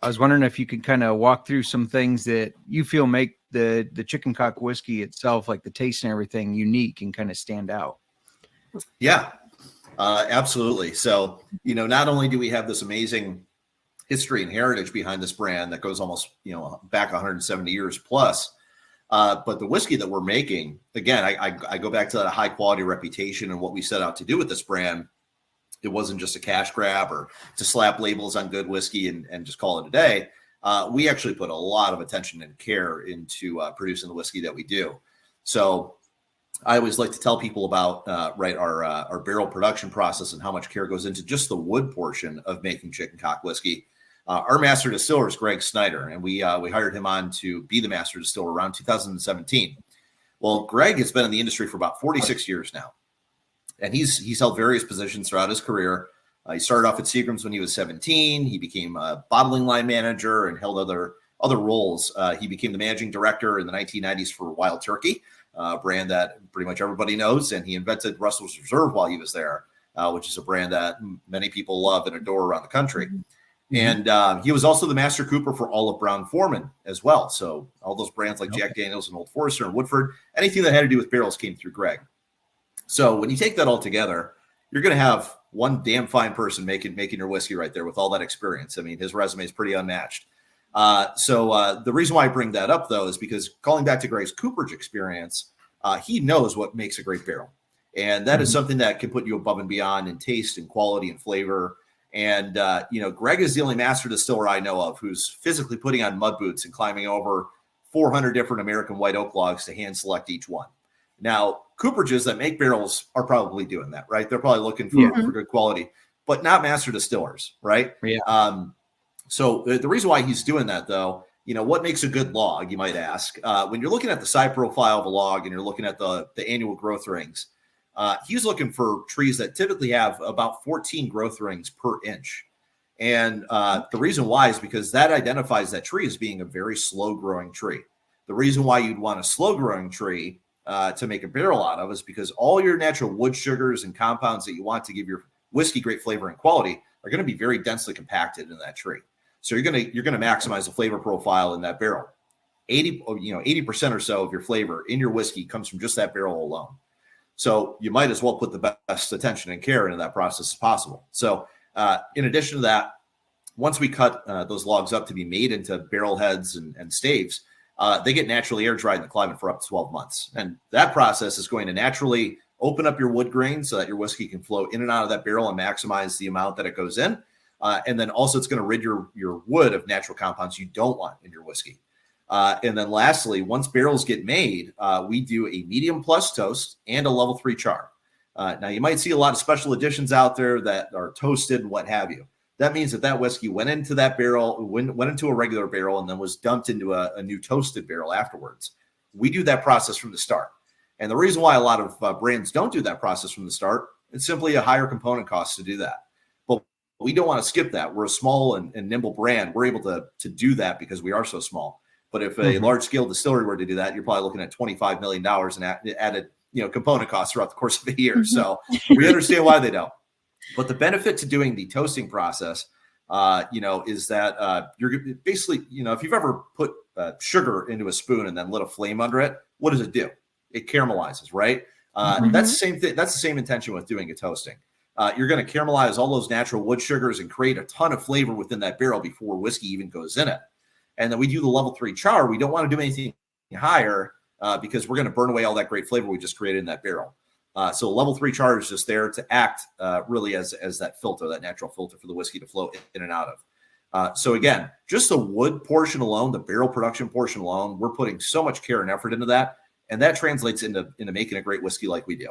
I was wondering if you could kind of walk through some things that you feel make the chicken cock whiskey itself, like the taste and everything, unique and kind of stand out. Yeah, absolutely. So, not only do we have this amazing history and heritage behind this brand that goes almost, back 170 years plus, but the whiskey that we're making, again, I go back to that high quality reputation and what we set out to do with this brand. It wasn't just a cash grab or to slap labels on good whiskey and just call it a day. We actually put a lot of attention and care into producing the whiskey that we do. So I always like to tell people about our barrel production process and how much care goes into just the wood portion of making chicken cock whiskey. Our master distiller is Greg Snyder, and we hired him on to be the master distiller around 2017. Well, Greg has been in the industry for about 46 years now. And he's held various positions throughout his career. He started off at Seagram's when he was 17. He became a bottling line manager and held other roles. He became the managing director in the 1990s for Wild Turkey, a brand that pretty much everybody knows. And he invented Russell's Reserve while he was there, which is a brand that many people love and adore around the country. Mm-hmm. And he was also the master cooper for all of Brown-Forman as well. So all those brands like Jack Daniels and Old Forester and Woodford, anything that had to do with barrels came through Greg. So when you take that all together, you're going to have one damn fine person making your whiskey right there with all that experience. I mean, his resume is pretty unmatched. So the reason why I bring that up, though, is because calling back to Greg's cooperage experience, he knows what makes a great barrel. And that is something that can put you above and beyond in taste and quality and flavor. And, Greg is the only master distiller I know of who's physically putting on mud boots and climbing over 400 different American white oak logs to hand select each one. Now, cooperages that make barrels are probably doing that, right? They're probably looking for good quality, but not master distillers, right? Yeah. So the reason why he's doing that, though, what makes a good log, you might ask? When you're looking at the side profile of a log and you're looking at the annual growth rings, he's looking for trees that typically have about 14 growth rings per inch. And the reason why is because that identifies that tree as being a very slow-growing tree. The reason why you'd want a slow-growing tree to make a barrel out of is because all your natural wood sugars and compounds that you want to give your whiskey great flavor and quality are going to be very densely compacted in that tree. So you're going to maximize the flavor profile in that barrel. 80% or so of your flavor in your whiskey comes from just that barrel alone. So you might as well put the best attention and care into that process as possible. So in addition to that, once we cut those logs up to be made into barrel heads and staves, they get naturally air dried in the climate for up to 12 months. And that process is going to naturally open up your wood grain so that your whiskey can flow in and out of that barrel and maximize the amount that it goes in. And then also it's going to rid your wood of natural compounds you don't want in your whiskey. And then lastly, once barrels get made, we do a medium plus toast and a level 3 char. Now you might see a lot of special editions out there that are toasted and what have you. That means that whiskey went into that barrel, went into a regular barrel, and then was dumped into a new toasted barrel afterwards. We do that process from the start. And the reason why a lot of brands don't do that process from the start, it's simply a higher component cost to do that. But we don't want to skip that. We're a small and nimble brand. We're able to do that because we are so small. But if a large-scale distillery were to do that, you're probably looking at $25 million in added component costs throughout the course of a year. So we understand why they don't. But the benefit to doing the toasting process, is that you're basically, if you've ever put sugar into a spoon and then lit a flame under it, what does it do? It caramelizes, right? That's the same thing. That's the same intention with doing a toasting. You're going to caramelize all those natural wood sugars and create a ton of flavor within that barrel before whiskey even goes in it. And then we do the level 3 char. We don't want to do anything higher because we're going to burn away all that great flavor we just created in that barrel. So level 3 char is just there to act really as that filter, that natural filter for the whiskey to flow in and out of. So again, just the wood portion alone, the barrel production portion alone, we're putting so much care and effort into that. And that translates into making a great whiskey like we do.